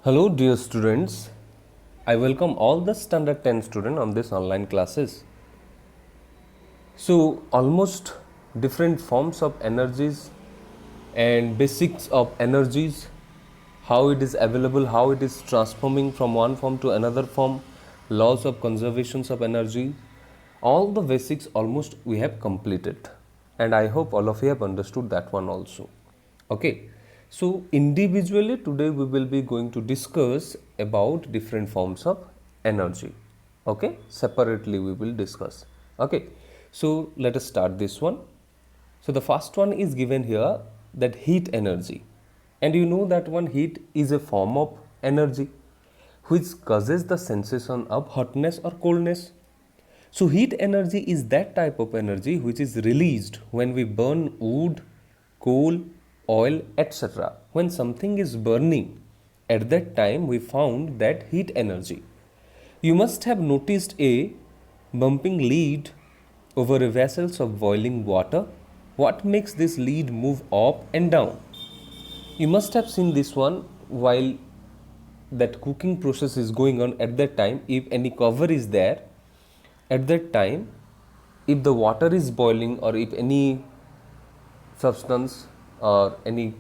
Hello dear students, I welcome all the standard 10 students on this online classes. So almost different forms of energies and basics of energies, how it is available, how it is transforming from one form to another form, laws of conservations of energy, all the basics almost we have completed, and I hope all of you have understood that one also. Okay, so individually today we will be going to discuss about different forms of energy. Okay, separately we will discuss. Okay, so let us start this one. So the first one is given here, that heat energy, and you know that one heat is a form of energy which causes the sensation of hotness or coldness. So heat energy is that type of energy which is released when we burn wood, coal, oil, etc. When something is burning, at that time we found that heat energy. You must have noticed a bumping lead over a vessels of boiling water. What makes this lead move up and down? You must have seen this one while that cooking process is going on. At that time, if any cover is there, at that time, if the water is boiling or if any substance or any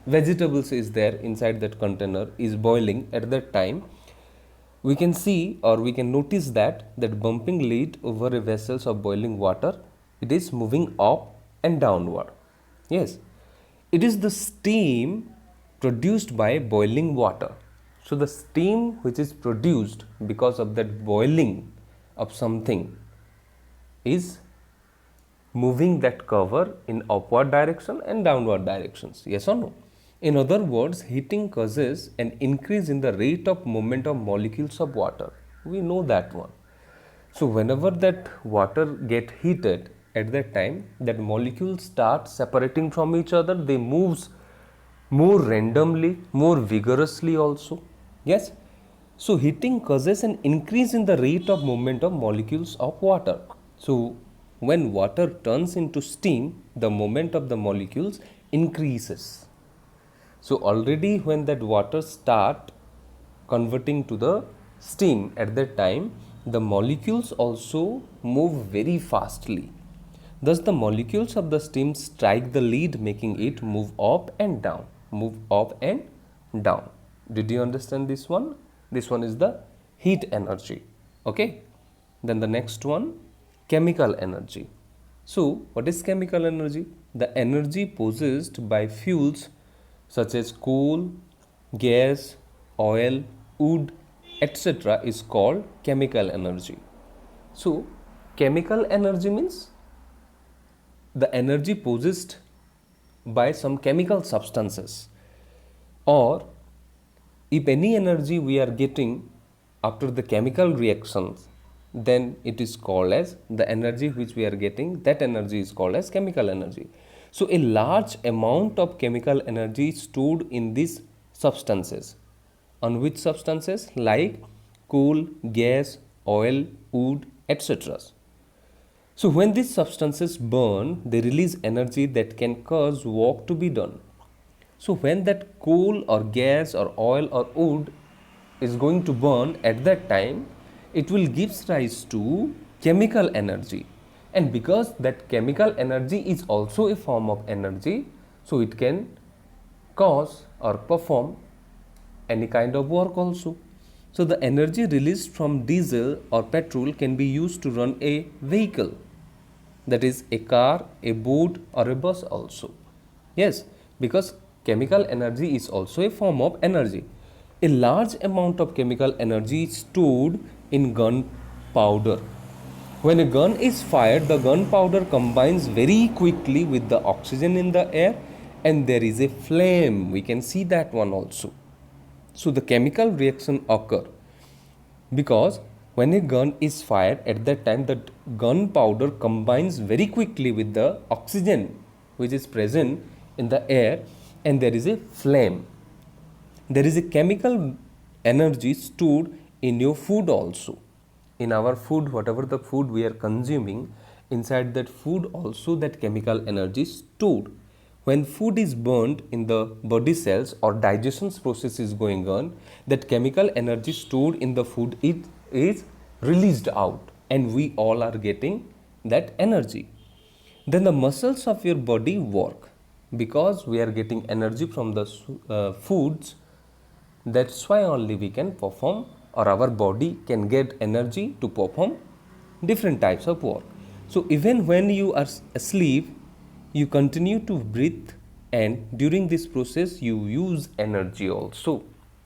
vegetables is there inside that container is boiling, at that time we can see or we can notice that bumping lid over a vessels of boiling water, it is moving up and downward. Yes, it is the steam produced by boiling water. So the steam which is produced because of that boiling of something is moving that cover in upward direction and downward directions. Yes or no? In other words, heating causes an increase in the rate of movement of molecules of water. We know that one. So whenever that water get heated, at that time that molecules start separating from each other, they moves more randomly, more vigorously also. Yes. So heating causes an increase in the rate of movement of molecules of water. So when water turns into steam, the movement of the molecules increases. So already when that water start converting to the steam, at that time the molecules also move very fastly. Thus the molecules of the steam strike the lead, making it move up and down, move up and down. Did you understand this one? This one is the heat energy. Okay. Then the next one, chemical energy. So what is chemical energy? The energy possessed by fuels such as coal, gas, oil, wood, etc. is called chemical energy. So chemical energy means the energy possessed by some chemical substances, or if any energy we are getting after the chemical reactions, then it is called as the energy which we are getting, that energy is called as chemical energy. So a large amount of chemical energy is stored in these substances. On which substances? Like coal, gas, oil, wood, etc. So when these substances burn, they release energy that can cause work to be done. So when that coal or gas or oil or wood is going to burn, at that time it will give rise to chemical energy. And because that chemical energy is also a form of energy, so it can cause or perform any kind of work also. So the energy released from diesel or petrol can be used to run a vehicle, that is a car, a boat or a bus also. Yes, because chemical energy is also a form of energy. A large amount of chemical energy is stored in gunpowder. When a gun is fired, the gunpowder combines very quickly with the oxygen in the air and there is a flame. We can see that one also. So the chemical reaction occur because when a gun is fired, at that time the gunpowder combines very quickly with the oxygen which is present in the air and there is a flame. There is a chemical energy stored in your food also. In our food, whatever the food we are consuming, inside that food also that chemical energy is stored. When food is burned in the body cells or digestion process is going on, that chemical energy stored in the food it is released out, and we all are getting that energy. Then the muscles of your body work because we are getting energy from the foods. That's why only we can perform, or our body can get energy to perform different types of work. So even when you are asleep, you continue to breathe, and during this process you use energy also.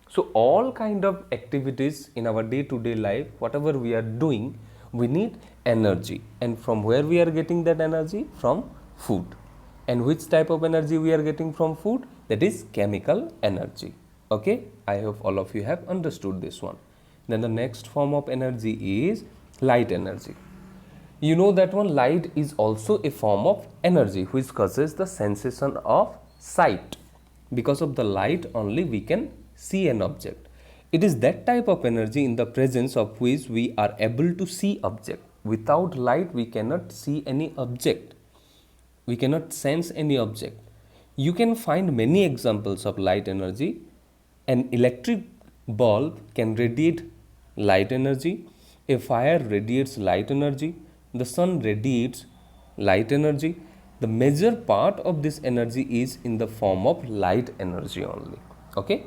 So all kind of activities in our day to day life, whatever we are doing, we need energy. And from where we are getting that energy? From food. And which type of energy we are getting from food? That is chemical energy. Okay, I hope all of you have understood this one. Then the next form of energy is light energy. You know that one, light is also a form of energy which causes the sensation of sight. Because of the light only we can see an object. It is that type of energy in the presence of which we are able to see object. Without light we cannot see any object. We cannot sense any object. You can find many examples of light energy. An electric bulb can radiate light energy. A fire radiates light energy. The sun radiates light energy. The major part of this energy is in the form of light energy only. Okay?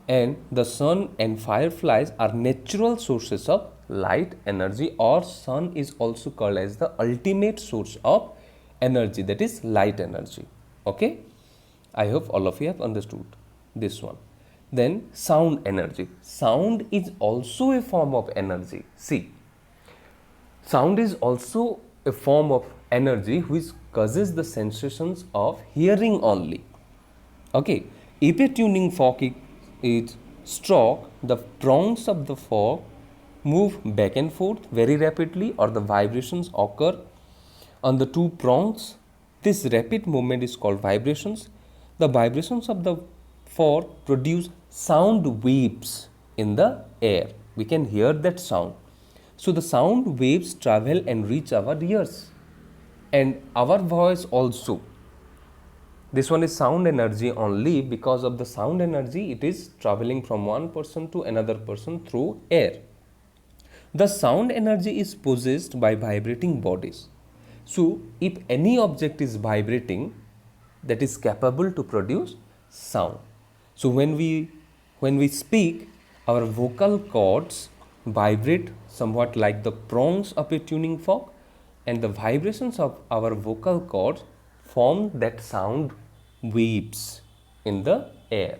And the sun and fireflies are natural sources of light energy, or sun is also called as the ultimate source of energy, that is light energy. Okay? I hope all of you have understood this one. Then sound energy. Sound is also a form of energy. See, sound is also a form of energy which causes the sensations of hearing only. Okay, if a tuning fork is struck, the prongs of the fork move back and forth very rapidly, or the vibrations occur on the two prongs. This rapid movement is called vibrations. The vibrations of the fork produce sound waves in the air. We can hear that sound. So the sound waves travel and reach our ears, and our voice also. This one is sound energy only. Because of the sound energy, it is traveling from one person to another person through air. The sound energy is possessed by vibrating bodies. So if any object is vibrating, that is capable to produce sound. So when we speak, our vocal cords vibrate somewhat like the prongs of a tuning fork, and the vibrations of our vocal cords form that sound waves in the air,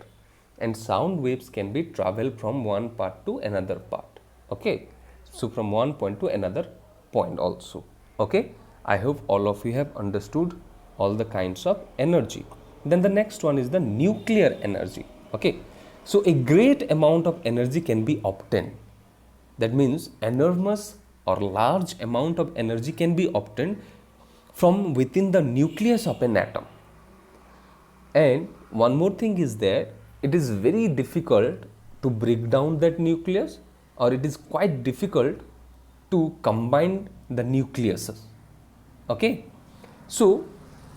and sound waves can be travel from one part to another part. Okay, so from one point to another point also. Okay, I hope all of you have understood all the kinds of energy. Then the next one is the nuclear energy. Okay, so a great amount of energy can be obtained. That means enormous or large amount of energy can be obtained from within the nucleus of an atom. And one more thing is that it is very difficult to break down that nucleus, or it is quite difficult to combine the nucleuses. Okay, so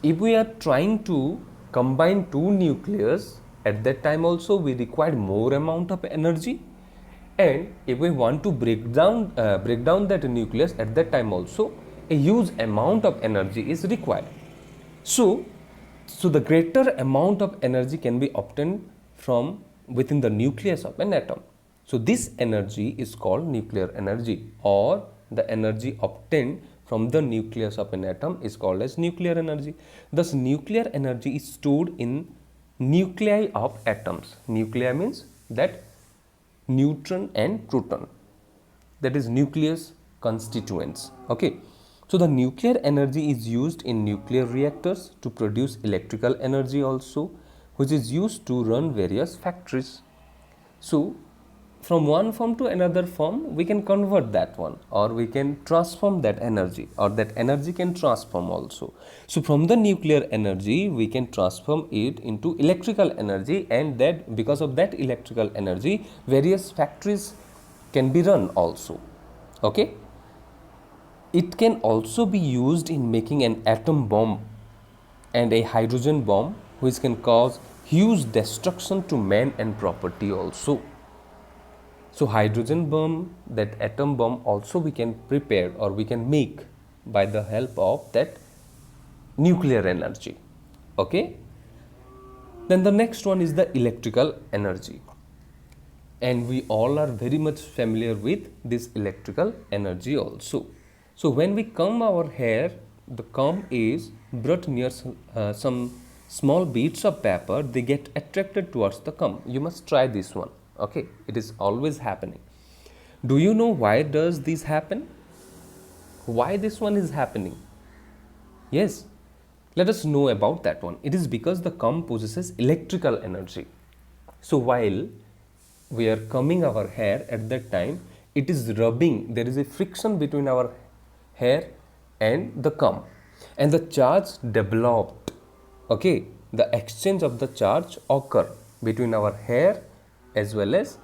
if we are trying to combine two nucleus, at that time also we require more amount of energy. And if we want to break down that nucleus, at that time also a huge amount of energy is required. So the greater amount of energy can be obtained from within the nucleus of an atom. So this energy is called nuclear energy, or the energy obtained from the nucleus of an atom is called as nuclear energy. Thus nuclear energy is stored in nuclei of atoms. Nuclei means that neutron and proton, that is nucleus constituents. Okay, so the nuclear energy is used in nuclear reactors to produce electrical energy also, which is used to run various factories. So from one form to another form we can convert that one, or we can transform that energy, or that energy can transform also. So from the nuclear energy we can transform it into electrical energy, and that because of that electrical energy various factories can be run also. Okay, it can also be used in making an atom bomb and a hydrogen bomb which can cause huge destruction to man and property also. So hydrogen bomb, that atom bomb, also we can prepare or we can make by the help of that nuclear energy. Okay, then the next one is the electrical energy, and we all are very much familiar with this electrical energy also. So when we comb our hair, the comb is brought near some small beads of paper. They get attracted towards the comb. You must try this one. Okay, it is always happening. Do you know why does this happen? Why this one is happening? Yes, let us know about that one. It is because the comb possesses electrical energy. So while we are combing our hair, at that time it is rubbing, there is a friction between our hair and the comb, and the charge developed. Okay, the exchange of the charge occur between our hair as well as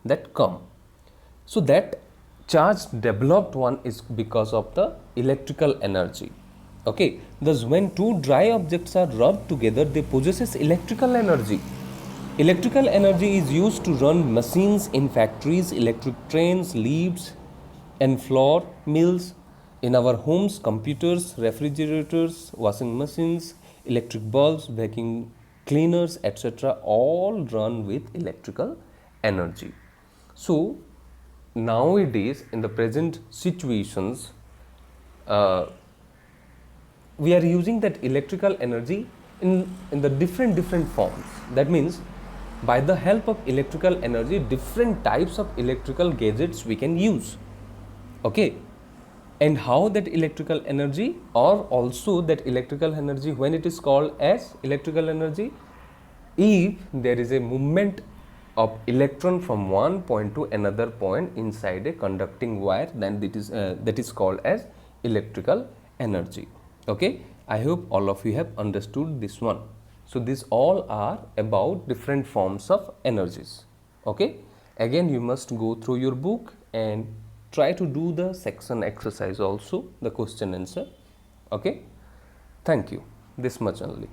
that comb. So that charge developed one is because of the electrical energy. Okay, thus when two dry objects are rubbed together, they possesses electrical energy. Electrical energy is used to run machines in factories, electric trains, lifts, and floor mills, in our homes, computers, refrigerators, washing machines, electric bulbs, vacuum cleaners, etc. all run with electrical energy. So nowadays, in the present situations, we are using that electrical energy in the different forms. That means by the help of electrical energy, different types of electrical gadgets we can use. Okay, and how that electrical energy, or also that electrical energy, when it is called as electrical energy, if there is a movement of electron from one point to another point inside a conducting wire, then that is called as electrical energy. Okay, I hope all of you have understood this one. So these all are about different forms of energies. Okay, again you must go through your book and try to do the section exercise also, the question answer. Okay, thank you, this much only.